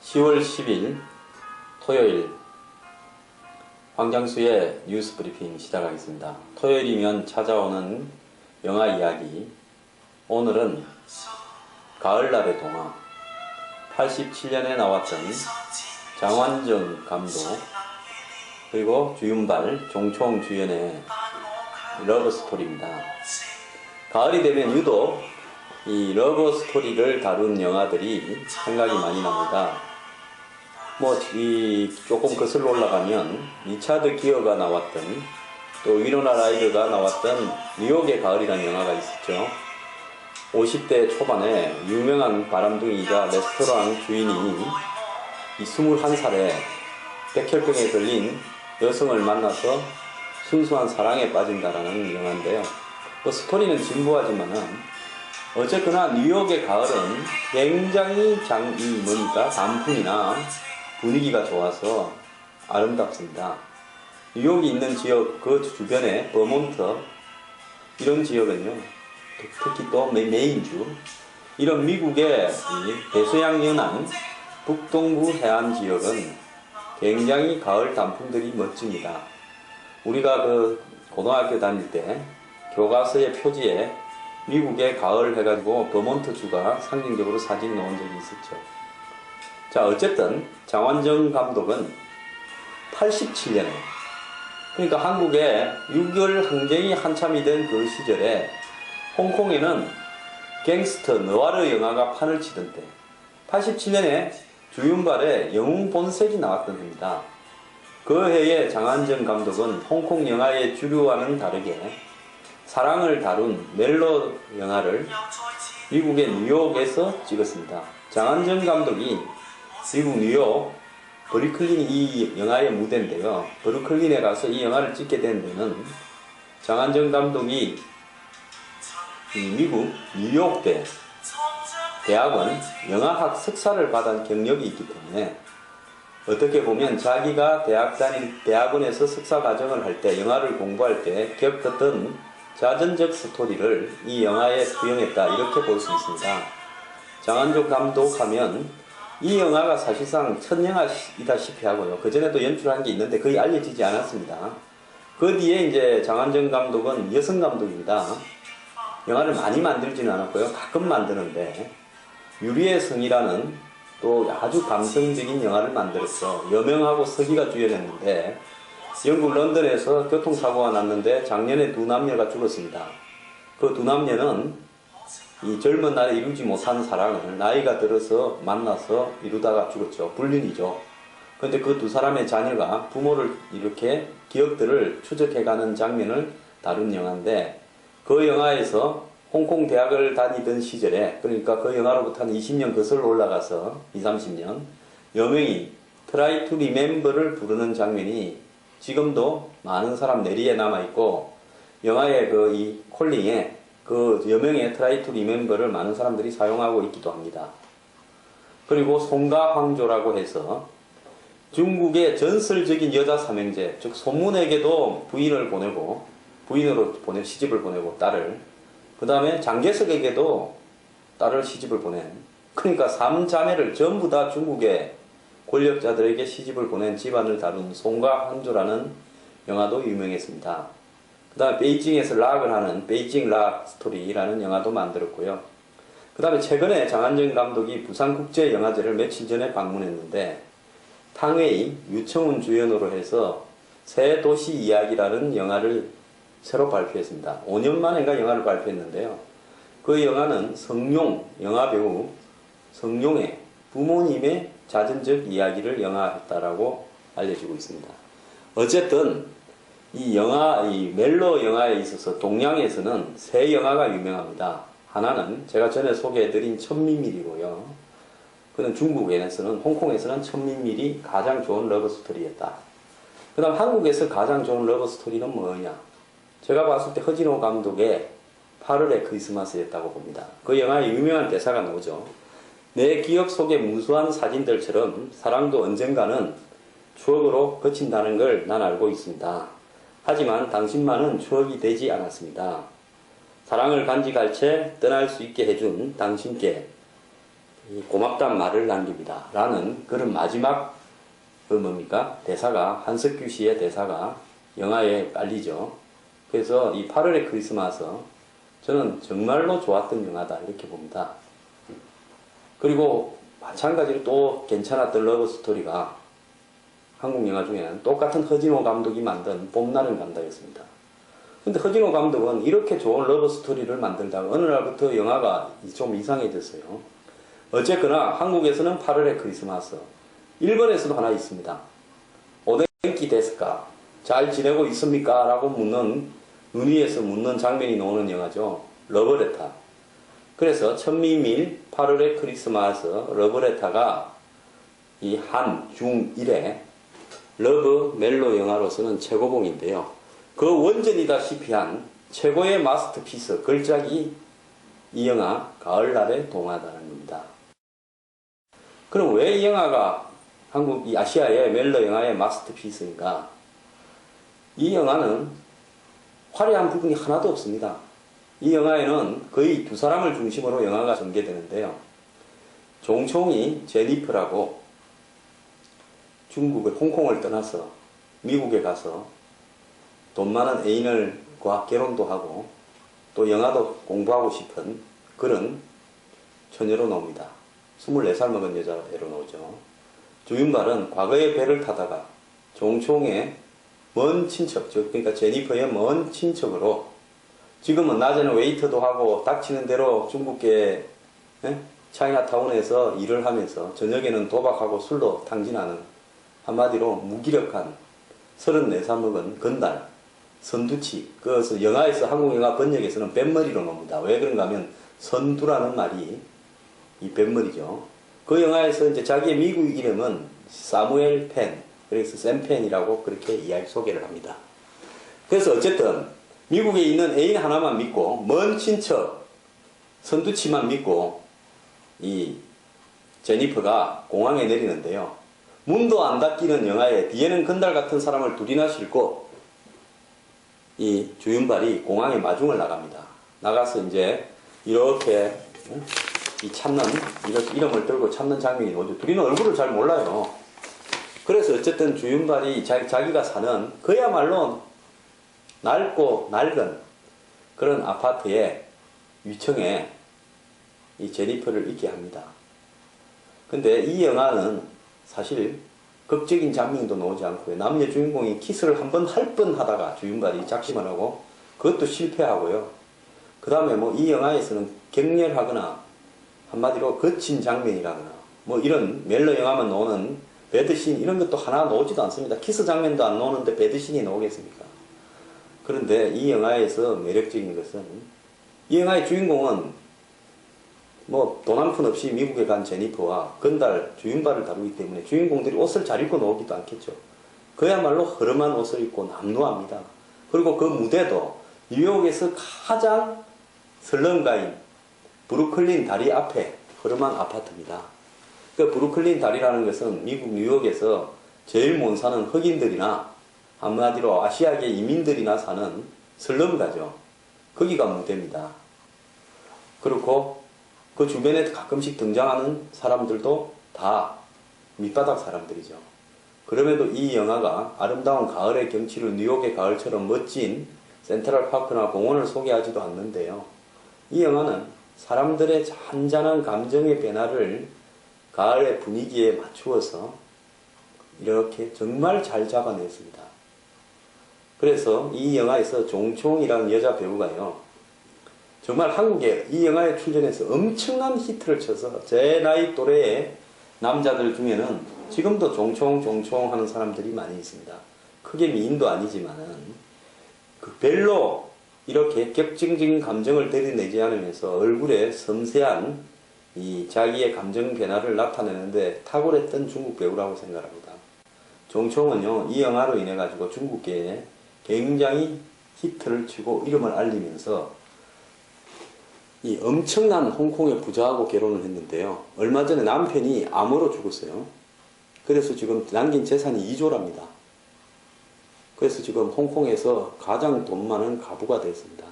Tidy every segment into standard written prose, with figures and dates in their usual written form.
10월 10일 토요일 황장수의 뉴스 브리핑 시작하겠습니다. 토요일이면 찾아오는 영화 이야기. 오늘은 가을날의 동화, 87년에 나왔던 장완정 감독 그리고 주윤발, 종총 주연의 러브스토리입니다. 가을이 되면 유독 이 러브스토리를 다룬 영화들이 생각이 많이 납니다. 조금 거슬러 올라가면 리차드 기어가 나왔던, 또 위노나 라이더가 나왔던 뉴욕의 가을이라는 영화가 있었죠. 50대 초반에 유명한 바람둥이이자 레스토랑 주인이 이 21살에 백혈병에 걸린 여성을 만나서 순수한 사랑에 빠진다라는 영화인데요. 스토리는 진부하지만은 어쨌거나 뉴욕의 가을은 굉장히 단풍이나 분위기가 좋아서 아름답습니다. 뉴욕이 있는 지역 그 주변에 버몬트 이런 지역은요, 특히 또 메인주 이런 미국의 대서양 연안 북동부 해안 지역은 굉장히 가을 단풍들이 멋집니다. 우리가 고등학교 다닐 때 교과서의 표지에 미국의 가을 해가지고 버몬트 주가 상징적으로 사진 넣은 적이 있었죠. 자, 어쨌든 장완정 감독은 87년에, 그러니까 한국의 6.25 항쟁이 한참이 된 그 시절에 홍콩에는 갱스터 느와르 영화가 판을 치던 때, 87년에 주윤발의 영웅본색이 나왔던 해입니다. 그 해에 장완정 감독은 홍콩 영화의 주류와는 다르게 사랑을 다룬 멜로 영화를 미국의 뉴욕에서 찍었습니다. 장완정 감독이 미국 뉴욕 브루클린이 이 영화의 무대인데요. 브루클린에 가서 이 영화를 찍게 된 데는 장완정 감독이 미국 뉴욕대 대학원 영화학 석사를 받은 경력이 있기 때문에 어떻게 보면 자기가 대학원에서 석사 과정을 할 때, 영화를 공부할 때 겪었던 자전적 스토리를 이 영화에 투영했다, 이렇게 볼 수 있습니다. 장완정 감독 하면 이 영화가 사실상 첫 영화이다시피 하고요. 그전에도 연출한 게 있는데 거의 알려지지 않았습니다. 그 뒤에 이제 장완정 감독은 여성 감독입니다. 영화를 많이 만들지는 않았고요. 가끔 만드는데 유리의 성이라는 또 아주 감성적인 영화를 만들었어. 여명하고 서기가 주연했는데 영국 런던에서 교통사고가 났는데 작년에 두 남녀가 죽었습니다. 그 두 남녀는 이 젊은 날에 이루지 못한 사랑을 나이가 들어서 만나서 이루다가 죽었죠. 불륜이죠. 그런데 그 두 사람의 자녀가 부모를 이렇게 기억들을 추적해가는 장면을 다룬 영화인데, 그 영화에서 홍콩 대학을 다니던 시절에, 그러니까 그 영화로부터 한 20년 거슬러 올라가서 20-30년 여명이 Try to Remember를 부르는 장면이 지금도 많은 사람 뇌리에 남아있고, 영화의 이 콜링에 그 여명의 Try to Remember를 많은 사람들이 사용하고 있기도 합니다. 그리고 송가황조라고 해서 중국의 전설적인 여자 삼형제, 즉 손문에게도 부인을 보내고, 시집을 보내고 딸을, 그 다음에 장개석에게도 딸을 시집을 보낸, 그러니까 3자매를 전부 다 중국의 권력자들에게 시집을 보낸 집안을 다룬 송가황조라는 영화도 유명했습니다. 그 다음에 베이징에서 락을 하는 베이징 락 스토리라는 영화도 만들었고요. 그 다음에 최근에 장완정 감독이 부산국제영화제를 며칠 전에 방문했는데, 탕웨이, 유청훈 주연으로 해서 새 도시 이야기라는 영화를 새로 발표했습니다. 5년 만인가 영화를 발표했는데요. 그 영화는 영화배우 성룡의 부모님의 자전적 이야기를 영화했다라고 알려지고 있습니다. 어쨌든 이 멜로 영화에 있어서 동양에서는 세 영화가 유명합니다. 하나는 제가 전에 소개해드린 천민밀이고요. 그는 중국에서는, 홍콩에서는 천민밀이 가장 좋은 러브스토리였다. 그 다음 한국에서 가장 좋은 러브스토리는 뭐냐? 제가 봤을 때 허진호 감독의 8월의 크리스마스였다고 봅니다. 그 영화에 유명한 대사가 나오죠. 내 기억 속의 무수한 사진들처럼 사랑도 언젠가는 추억으로 그친다는 걸 난 알고 있습니다. 하지만 당신만은 추억이 되지 않았습니다. 사랑을 간직할 채 떠날 수 있게 해준 당신께 고맙단 말을 남깁니다. 라는 그런 마지막 뭡니까? 대사가, 한석규 씨의 대사가 영화에 깔리죠. 그래서 이 8월의 크리스마스, 저는 정말로 좋았던 영화다. 이렇게 봅니다. 그리고 마찬가지로 또 괜찮았던 러브 스토리가 한국 영화 중에는 똑같은 허진호 감독이 만든 봄날은 간다였습니다. 근데 허진호 감독은 이렇게 좋은 러브 스토리를 만들다가 어느 날부터 영화가 좀 이상해졌어요. 어쨌거나 한국에서는 8월의 크리스마스, 일본에서도 하나 있습니다. 오덴키 데스까? 잘 지내고 있습니까? 라고 묻는, 눈 위에서 묻는 장면이 나오는 영화죠. 러브레터. 그래서 천미밀 8월의 크리스마스 러브레터가 이 한, 중, 일의 러브 멜로 영화로서는 최고봉인데요. 그 원전이다시피 한 최고의 마스터피스, 걸작이 이 영화 가을날의 동화다라는 겁니다. 그럼 왜 이 영화가 한국, 이 아시아의 멜로 영화의 마스터피스인가? 이 영화는 화려한 부분이 하나도 없습니다. 이 영화에는 거의 두 사람을 중심으로 영화가 전개되는데요. 종총이 제니퍼라고 중국의 홍콩을 떠나서 미국에 가서 돈 많은 애인과 결혼도 하고 또 영화도 공부하고 싶은 그런 처녀로 나옵니다. 24살 먹은 여자애로 나오죠. 주윤발은 과거에 배를 타다가 종총의 먼 친척, 그러니까 제니퍼의 먼 친척으로 지금은 낮에는 웨이터도 하고 닥치는 대로 중국계 차이나타운에서 일을 하면서 저녁에는 도박하고 술로 탕진하는 한마디로 무기력한 34살 먹은 건달 선두치. 그것을 영화에서 한국 영화 번역에서는 뱃머리로 나옵니다. 왜 그런가 하면 선두라는 말이 이 뱃머리죠. 그 영화에서 이제 자기의 미국 이름은 사무엘 펜, 그래서 샘 펜이라고 그렇게 이야기 소개를 합니다. 그래서 어쨌든 미국에 있는 애인 하나만 믿고 먼 친척 선두치만 믿고 이 제니퍼가 공항에 내리는데요. 문도 안 닫히는 영화에 뒤에는 건달 같은 사람을 둘이나 싣고 이 주윤발이 공항에 마중을 나갑니다. 나가서 이제 이렇게 이 참는, 이렇게 이름을 들고 참는 장면이 오죠. 둘이는 얼굴을 잘 몰라요. 그래서 어쨌든 주윤발이 자기가 사는 그야말로 낡고 낡은 그런 아파트의 위층에 이 제니퍼를 있게 합니다. 근데 이 영화는 사실 극적인 장면도 나오지 않고요. 남녀 주인공이 키스를 한 번 할 뻔 하다가 주윤발이 작심을 하고 그것도 실패하고요. 그 다음에 뭐 이 영화에서는 격렬하거나 한마디로 거친 장면이라거나 뭐 이런 멜로 영화만 나오는 배드신 이런 것도 하나 나오지도 않습니다. 키스 장면도 안 나오는데 배드신이 나오겠습니까? 그런데 이 영화에서 매력적인 것은 이 영화의 주인공은 뭐 돈 한 푼 없이 미국에 간 제니퍼와 건달 주윤발을 다루기 때문에 주인공들이 옷을 잘 입고 나오기도 않겠죠. 그야말로 허름한 옷을 입고 남루합니다. 그리고 그 무대도 뉴욕에서 가장 설렁가인 브루클린 다리 앞에 허름한 아파트입니다. 그 브루클린 다리라는 것은 미국 뉴욕에서 제일 못 사는 흑인들이나 한마디로 아시아계 이민들이나 사는 슬럼가죠. 거기가 무대입니다. 그렇고 그 주변에 가끔씩 등장하는 사람들도 다 밑바닥 사람들이죠. 그럼에도 이 영화가 아름다운 가을의 경치를 뉴욕의 가을처럼 멋진 센트럴파크나 공원을 소개하지도 않는데요. 이 영화는 사람들의 잔잔한 감정의 변화를 가을의 분위기에 맞추어서 이렇게 정말 잘 잡아냈습니다. 그래서 이 영화에서 종총이라는 여자 배우가요. 정말 한국에 이 영화에 출연해서 엄청난 히트를 쳐서 제 나이 또래의 남자들 중에는 지금도 종총 하는 사람들이 많이 있습니다. 크게 미인도 아니지만은 그 별로 이렇게 격정적인 감정을 들이내지 않으면서 얼굴에 섬세한 이 자기의 감정 변화를 나타내는데 탁월했던 중국 배우라고 생각합니다. 종총은요, 이 영화로 인해 가지고 중국계에 굉장히 히트를 치고 이름을 알리면서 이 엄청난 홍콩의 부자하고 결혼을 했는데요. 얼마 전에 남편이 암으로 죽었어요. 그래서 지금 남긴 재산이 2조랍니다. 그래서 지금 홍콩에서 가장 돈 많은 가부가 됐습니다.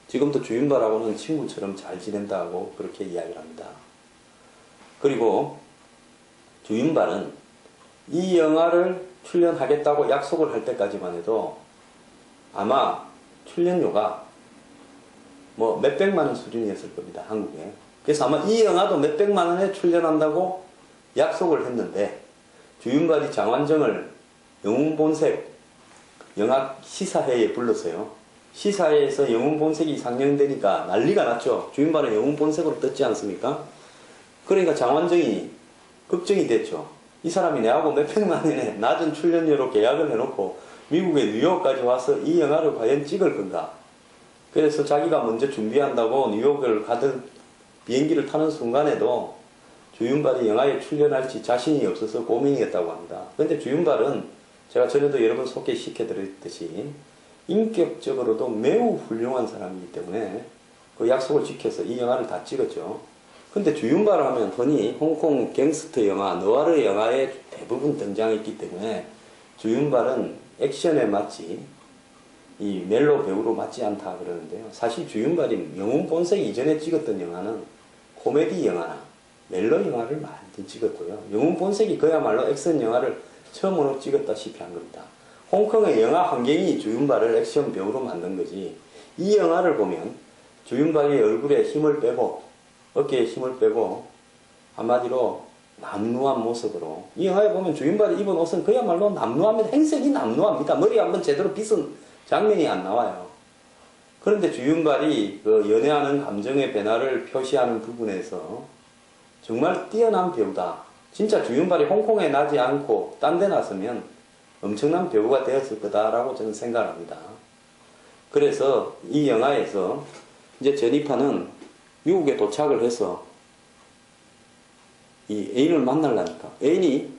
지금도 주윤발하고는 친구처럼 잘 지낸다고 그렇게 이야기를 합니다. 그리고 주윤발은 이 영화를 출연하겠다고 약속을 할 때까지만 해도 아마 출연료가 뭐 몇백만 원 수준이었을 겁니다. 한국에. 그래서 아마 이 영화도 몇백만 원에 출연한다고 약속을 했는데 주윤발이 장완정을 영웅본색 영화 시사회에 불렀어요. 시사회에서 영웅본색이 상영되니까 난리가 났죠. 주윤발은 영웅본색으로 떴지 않습니까? 그러니까 장완정이 걱정이 됐죠. 이 사람이 내하고 몇백만 원에 낮은 출연료로 계약을 해놓고 미국의 뉴욕까지 와서 이 영화를 과연 찍을 건가? 그래서 자기가 먼저 준비한다고 뉴욕을 가던 비행기를 타는 순간에도 주윤발이 영화에 출연할지 자신이 없어서 고민이었다고 합니다. 그런데 주윤발은 제가 전에도 여러 번 소개시켜드렸듯이 인격적으로도 매우 훌륭한 사람이기 때문에 그 약속을 지켜서 이 영화를 다 찍었죠. 근데 주윤발 하면 흔히 홍콩 갱스터 영화, 느와르 영화에 대부분 등장했기 때문에 주윤발은 액션에 맞지 이 멜로 배우로 맞지 않다 그러는데요. 사실 주윤발이 영웅본색 이전에 찍었던 영화는 코미디 영화나 멜로 영화를 많이 찍었고요. 영웅본색이 그야말로 액션 영화를 처음으로 찍었다시피 한 겁니다. 홍콩의 영화 환경이 주윤발을 액션 배우로 만든 거지. 이 영화를 보면 주윤발이 얼굴에 힘을 빼고 어깨에 힘을 빼고 한마디로 남루한 모습으로 이 영화에 보면 주윤발이 입은 옷은 그야말로 남루합니다. 행색이 남루합니다. 머리 한번 제대로 빗은 장면이 안 나와요. 그런데 주윤발이 그 연애하는 감정의 변화를 표시하는 부분에서 정말 뛰어난 배우다. 진짜 주윤발이 홍콩에 나지 않고 딴 데 났으면 엄청난 배우가 되었을 거다라고 저는 생각합니다. 그래서 이 영화에서 이제 제니퍼는 미국에 도착을 해서 이 애인을 만나려니까 애인이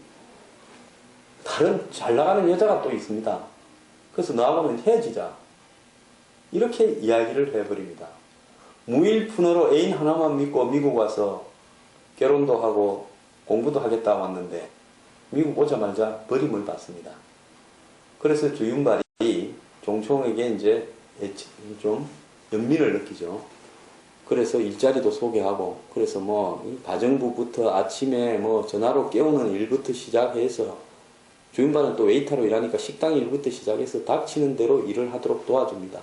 다른 잘 나가는 여자가 또 있습니다. 그래서 너하고는 헤어지자. 이렇게 이야기를 해버립니다. 무일푼으로 애인 하나만 믿고 미국 와서 결혼도 하고 공부도 하겠다 왔는데 미국 오자마자 버림을 받습니다. 그래서 주윤발이 종총에게 이제 좀 연민을 느끼죠. 그래서 일자리도 소개하고 그래서 뭐 가정부부터 아침에 뭐 전화로 깨우는 일부터 시작해서 주윤발은 또 웨이터로 일하니까 식당 일부터 시작해서 닥치는 대로 일을 하도록 도와줍니다.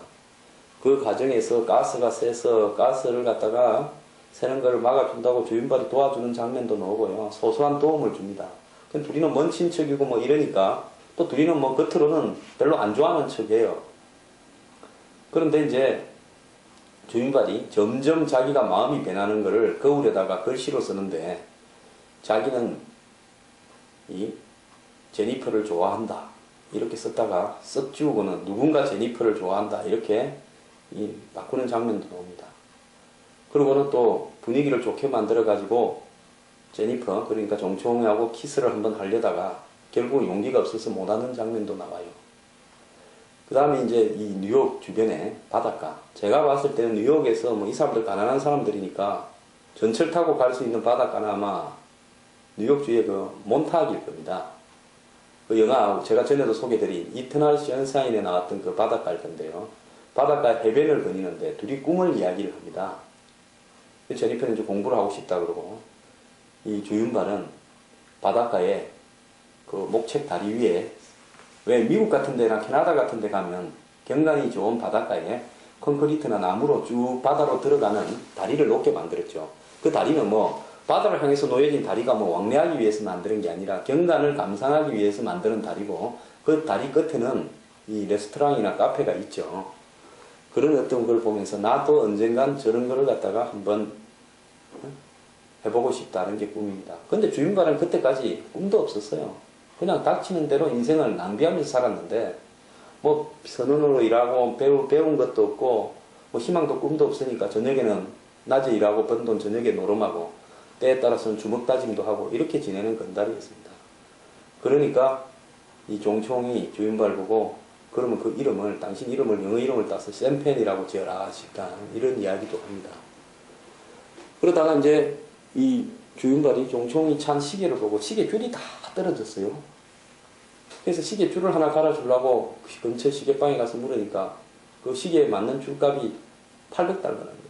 그 과정에서 가스가 새서 가스를 갖다가 새는 걸 막아준다고 주윤발이 도와주는 장면도 나오고요. 소소한 도움을 줍니다. 둘이는 먼 친척이고 뭐 이러니까 또 둘이는 뭐 겉으로는 별로 안 좋아하는 척이에요. 그런데 이제 주윤발이 점점 자기가 마음이 변하는 것을 거울에다가 글씨로 쓰는데 자기는 이 제니퍼를 좋아한다 이렇게 썼다가 쓱 지우고는 누군가 제니퍼를 좋아한다 이렇게 바꾸는 장면도 나옵니다. 그리고는 또 분위기를 좋게 만들어 가지고 제니퍼 그러니까 종총하고 키스를 한번 하려다가 결국 용기가 없어서 못하는 장면도 나와요. 그 다음에 이제 이 뉴욕 주변에 바닷가. 제가 봤을 때는 뉴욕에서 뭐 이 사람들 가난한 사람들이니까 전철 타고 갈 수 있는 바닷가는 아마 뉴욕주의 그 몬타크일 겁니다. 그 영화 제가 전에도 소개드린 이터널 선샤인에 나왔던 그 바닷가일 건데요. 바닷가 해변을 거니는데 둘이 꿈을 이야기를 합니다. 제니퍼는 이제 공부를 하고 싶다 그러고 이 주윤발은 바닷가에 그 목책 다리 위에 왜 미국 같은 데나 캐나다 같은 데 가면 경관이 좋은 바닷가에 콘크리트나 나무로 쭉 바다로 들어가는 다리를 놓게 만들었죠. 그 다리는 뭐 바다를 향해서 놓여진 다리가 뭐 왕래하기 위해서 만드는 게 아니라 경관을 감상하기 위해서 만드는 다리고 그 다리 끝에는 이 레스토랑이나 카페가 있죠. 그런 어떤 걸 보면서 나도 언젠간 저런 거를 갖다가 한번 해보고 싶다는 게 꿈입니다. 근데 주윤발은 그때까지 꿈도 없었어요. 그냥 닥치는 대로 인생을 낭비하면서 살았는데 뭐 선원으로 일하고 배운 것도 없고 뭐 희망도 꿈도 없으니까 저녁에는 낮에 일하고 번 돈 저녁에 노름하고 때에 따라서는 주먹 다짐도 하고 이렇게 지내는 건달이었습니다. 그러니까 이 종총이 주윤발 보고 그러면 그 이름을 당신 이름을 영어 이름을 따서 샘펜이라고 지어라 싶다 이런 이야기도 합니다. 그러다가 이제 이 주윤발이 종총이 찬 시계를 보고 시계줄이 다 떨어졌어요. 그래서 시계줄을 하나 갈아주려고 근처 시계방에 가서 물으니까 그 시계에 맞는 줄값이 800달러라는 거예요.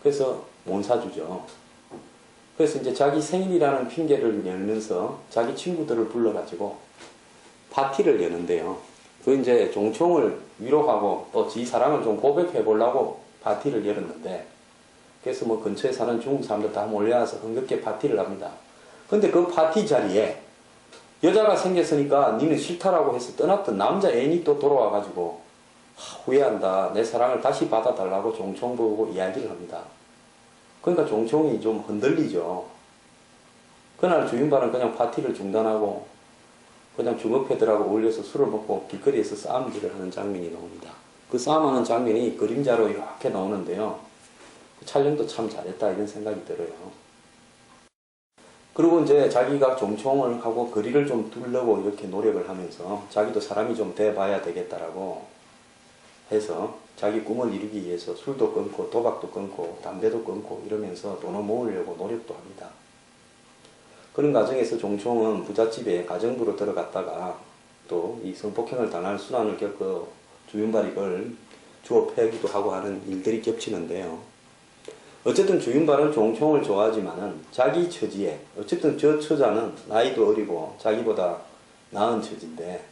그래서 못 사주죠. 그래서 이제 자기 생일이라는 핑계를 열면서 자기 친구들을 불러가지고 파티를 여는데요. 그 이제 종총을 위로하고 또 지 사랑을 좀 고백해 보려고 파티를 열었는데, 그래서 뭐 근처에 사는 중국 사람들 다 몰려와서 흥겹게 파티를 합니다. 근데 그 파티 자리에 여자가 생겼으니까 니는 싫다라고 해서 떠났던 남자 애인이 또 돌아와가지고 후회한다, 내 사랑을 다시 받아달라고 종총 보고 이야기를 합니다. 그러니까 종총이 좀 흔들리죠. 그날 주인발은 그냥 파티를 중단하고 그냥 중업회들하고 어울려서 술을 먹고 길거리에서 싸움질을 하는 장면이 나옵니다. 그 싸움하는 장면이 그림자로 이렇게 나오는데요. 촬영도 참 잘했다 이런 생각이 들어요. 그리고 이제 자기가 종총을 하고 거리를 좀 두려고 이렇게 노력을 하면서 자기도 사람이 좀 돼봐야 되겠다라고 해서 자기 꿈을 이루기 위해서 술도 끊고 도박도 끊고 담배도 끊고 이러면서 돈을 모으려고 노력도 합니다. 그런 과정에서 종총은 부잣집에 가정부로 들어갔다가 또 이 성폭행을 당할 순환을 겪고 주윤발이 그걸 주워 패기도 하고 하는 일들이 겹치는데요. 어쨌든 주윤발은 종총을 좋아하지만은 자기 처지에, 어쨌든 저 처자는 나이도 어리고 자기보다 나은 처지인데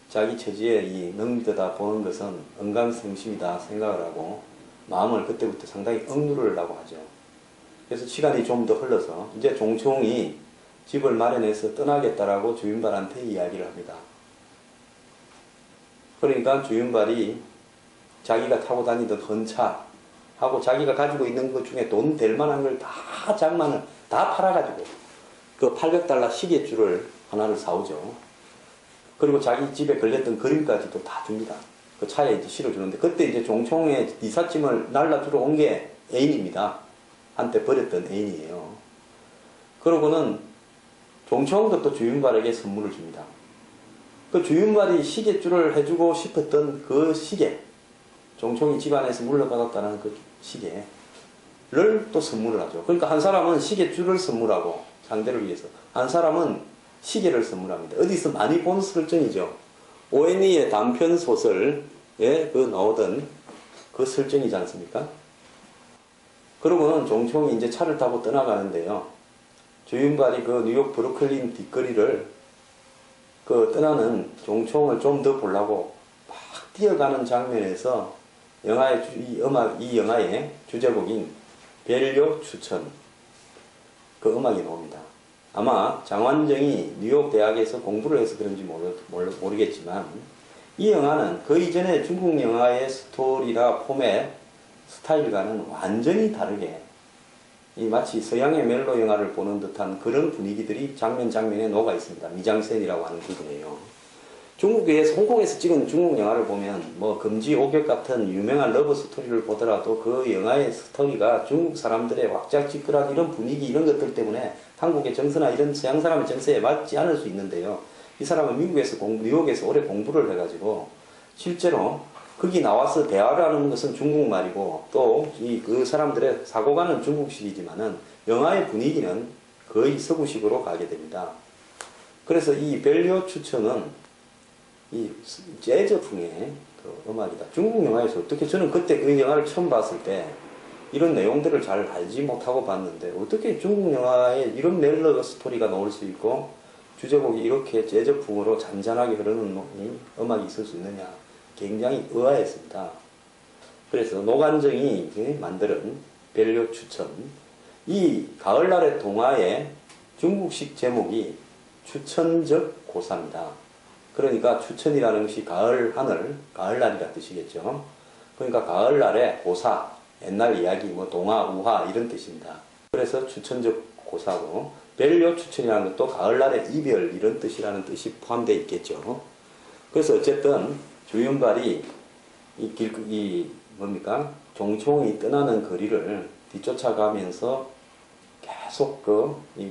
자기 처지에 이 능미되다 보는 것은 언감생심이다 생각을 하고 마음을 그때부터 상당히 억누르려고 하죠. 그래서 시간이 좀 더 흘러서 이제 종총이 집을 마련해서 떠나겠다라고 주윤발한테 이야기를 합니다. 그러니까 주윤발이 자기가 타고 다니던 헌차 하고 자기가 가지고 있는 것 중에 돈 될 만한 걸 다 장만을 다 팔아가지고 그 800달러 시계줄을 하나를 사오죠. 그리고 자기 집에 걸렸던 그림까지도 다 줍니다. 그 차에 이제 실어주는데 그때 이제 종총의 이삿짐을 날라주러 온 게 애인입니다. 한때 버렸던 애인이에요. 그러고는 종총도 또 주윤발에게 선물을 줍니다. 그 주윤발이 시계줄을 해주고 싶었던 그 시계, 종총이 집안에서 물려받았다는 그 시계를 또 선물을 하죠. 그러니까 한 사람은 시계줄을 선물하고 상대를 위해서, 한 사람은 시계를 선물합니다. 어디서 많이 본 설정이죠. 오애니의 단편 소설에 그 나오던 그 설정이지 않습니까? 그러고는 종총이 이제 차를 타고 떠나가는데요. 주윤발이 그 뉴욕 브루클린 뒷거리를 그 떠나는 종총을 좀 더 보려고 막 뛰어가는 장면에서 이 영화의 주제곡인 벨료 추천 그 음악이 나옵니다. 아마 장완정이 뉴욕 대학에서 공부를 해서 그런지 모르겠지만 이 영화는 그 이전에 중국 영화의 스토리나 포맷, 스타일과는 완전히 다르게 이 마치 서양의 멜로 영화를 보는 듯한 그런 분위기들이 장면에 녹아 있습니다. 미장센이라고 하는 부분이에요. 중국에서 홍콩에서 찍은 중국 영화를 보면 뭐 금지 오격 같은 유명한 러브 스토리를 보더라도 그 영화의 스토리가 중국 사람들의 왁자지껄한 이런 분위기 이런 것들 때문에 한국의 정서나 이런 서양 사람의 정서에 맞지 않을 수 있는데요. 이 사람은 뉴욕에서 오래 공부를 해가지고 실제로 거기 나와서 대화를 하는 것은 중국말이고 또 그 사람들의 사고가는 중국식이지만은 영화의 분위기는 거의 서구식으로 가게 됩니다. 그래서 이 벨리오 추천은 이 재즈풍의 그 음악이다. 중국 영화에서 어떻게 저는 그때 그 영화를 처음 봤을 때 이런 내용들을 잘 알지 못하고 봤는데 어떻게 중국 영화에 이런 멜로 스토리가 나올 수 있고 주제곡이 이렇게 재즈풍으로 잔잔하게 흐르는 음악이 있을 수 있느냐 굉장히 의아했습니다. 그래서 노관정이 만든 벨리오 추천 이 가을날의 동화의 중국식 제목이 추천적 고사입니다. 그러니까 추천이라는 것이 가을 하늘, 가을날이라 뜻이겠죠. 그러니까 가을날의 고사, 옛날 이야기, 뭐 동화, 우화 이런 뜻입니다. 그래서 추천적 고사고 벨리오 추천이라는 것도 가을날의 이별 이런 뜻이라는 뜻이 포함되어 있겠죠. 그래서 어쨌든 주윤발이 종총이 떠나는 거리를 뒤쫓아가면서 계속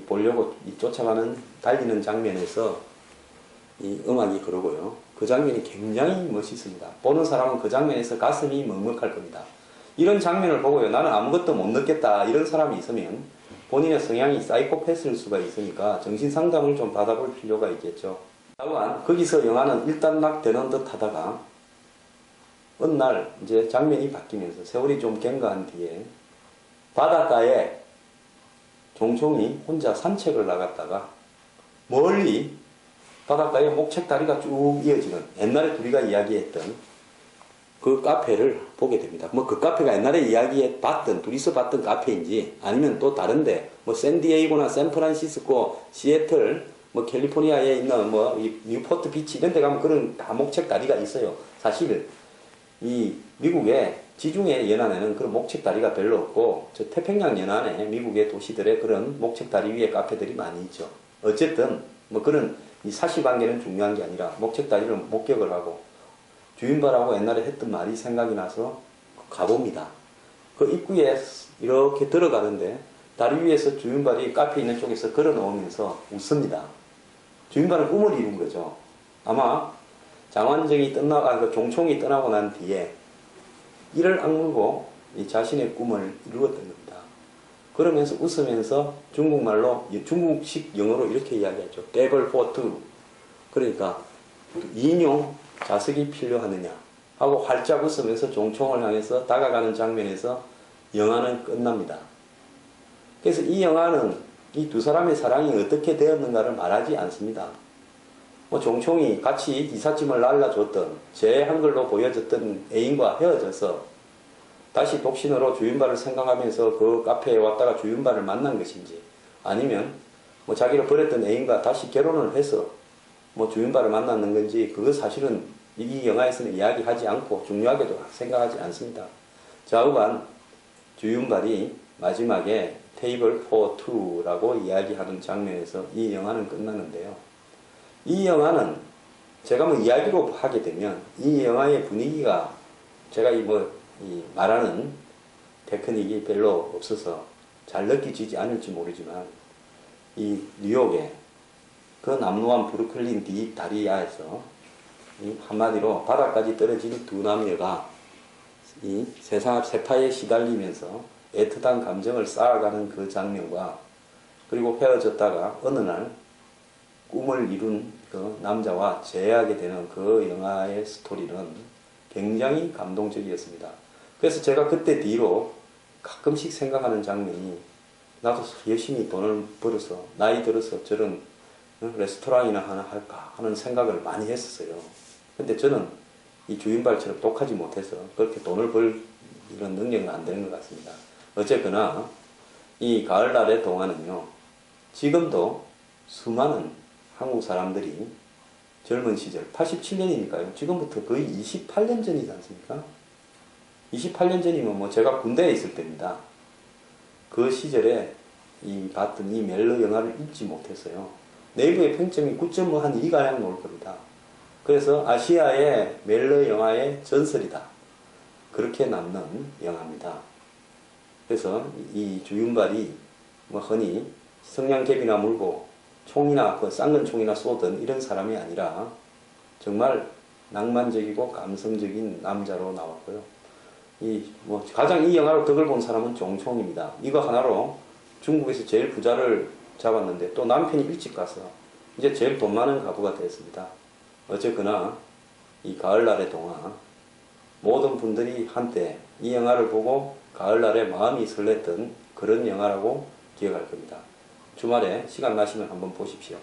보려고 쫓아가는 달리는 장면에서 이 음악이 흐르고요. 그 장면이 굉장히 멋있습니다. 보는 사람은 그 장면에서 가슴이 먹먹할 겁니다. 이런 장면을 보고요. 나는 아무것도 못 느꼈다. 이런 사람이 있으면 본인의 성향이 사이코패스일 수가 있으니까 정신상담을 좀 받아볼 필요가 있겠죠. 다만 거기서 영화는 일단락 되는 듯 하다가 어느 날 이제 장면이 바뀌면서 세월이 좀 경과한 뒤에 바닷가에 종총이 혼자 산책을 나갔다가 멀리 바닷가에 목책다리가 쭉 이어지는 옛날에 둘이가 이야기했던 그 카페를 보게 됩니다. 뭐 그 카페가 옛날에 이야기해봤던 둘이서 봤던 카페인지 아니면 또 다른데 뭐 샌디에이고나 샌프란시스코, 시애틀, 뭐 캘리포니아에 있는 뭐 뉴포트 비치 이런 데 가면 그런 다 목책다리가 있어요. 사실 이 미국의 지중해 연안에는 그런 목책다리가 별로 없고 저 태평양 연안에 미국의 도시들의 그런 목책다리 위에 카페들이 많이 있죠. 어쨌든 뭐 그런 이 사실관계는 중요한 게 아니라 목책다리를 목격을 하고 주인발하고 옛날에 했던 말이 생각이 나서 가봅니다. 그 입구에 이렇게 들어가는데 다리 위에서 주인발이 카페 있는 쪽에서 걸어 놓으면서 웃습니다. 주인발은 꿈을 이룬 거죠. 아마 장완정이 그 종총이 떠나고 난 뒤에 이를 악물고 이 자신의 꿈을 이루었던 겁니다. 그러면서 웃으면서 중국말로 중국식 영어로 이렇게 이야기하죠. Devil for two. 그러니까 인용 자석이 필요하느냐 하고 활짝 웃으면서 종총을 향해서 다가가는 장면에서 영화는 끝납니다. 그래서 이 영화는 이 두 사람의 사랑이 어떻게 되었는가를 말하지 않습니다. 뭐 종총이 같이 이삿짐을 날라줬던 제 한글로 보여졌던 애인과 헤어져서 다시 독신으로 주윤발을 생각하면서 그 카페에 왔다가 주윤발을 만난 것인지 아니면 뭐 자기를 버렸던 애인과 다시 결혼을 해서 뭐 주윤발을 만났는 건지 그거 사실은 이 영화에서는 이야기하지 않고 중요하게도 생각하지 않습니다. 좌우간 주윤발이 마지막에 테이블 포 투라고 이야기하는 장면에서 이 영화는 끝나는데요. 이 영화는 제가 뭐 이야기로 하게 되면 이 영화의 분위기가 제가 이 말하는 테크닉이 별로 없어서 잘 느껴지지 않을지 모르지만 이 뉴욕의 그 남루한 브루클린 다리아에서 이 한마디로 바다까지 떨어진 두 남녀가 이 세파에 시달리면서 애틋한 감정을 쌓아가는 그 장면과 그리고 헤어졌다가 어느 날 꿈을 이룬 그 남자와 재회하게 되는 그 영화의 스토리는 굉장히 감동적이었습니다. 그래서 제가 그때 뒤로 가끔씩 생각하는 장면이 나도 열심히 돈을 벌어서 나이 들어서 저런 레스토랑이나 하나 할까 하는 생각을 많이 했었어요. 근데 저는 이 주인발처럼 독하지 못해서 그렇게 돈을 벌 이런 능력은 안 되는 것 같습니다. 어쨌거나 이 가을날의 동화는요. 지금도 수많은 한국 사람들이 젊은 시절 87년이니까요. 지금부터 거의 28년 전이지 않습니까? 28년 전이면 뭐 제가 군대에 있을 때입니다. 그 시절에 봤던 이 멜로 영화를 잊지 못했어요. 네이버의 평점이 9.5 한 2가량 나올 겁니다. 그래서 아시아의 멜로 영화의 전설이다. 그렇게 남는 영화입니다. 그래서 이 주윤발이 뭐 흔히 성냥개비나 물고 총이나 쌍근 총이나 쏘던 이런 사람이 아니라 정말 낭만적이고 감성적인 남자로 나왔고요. 가장 이 영화로 덕을 본 사람은 종총입니다. 이거 하나로 중국에서 제일 부자를 잡았는데 또 남편이 일찍 가서 이제 제일 돈 많은 가부가 되었습니다. 어쨌거나 이 가을날의 동화 모든 분들이 한때 이 영화를 보고 가을날에 마음이 설렜던 그런 영화라고 기억할 겁니다. 주말에 시간 나시면 한번 보십시오.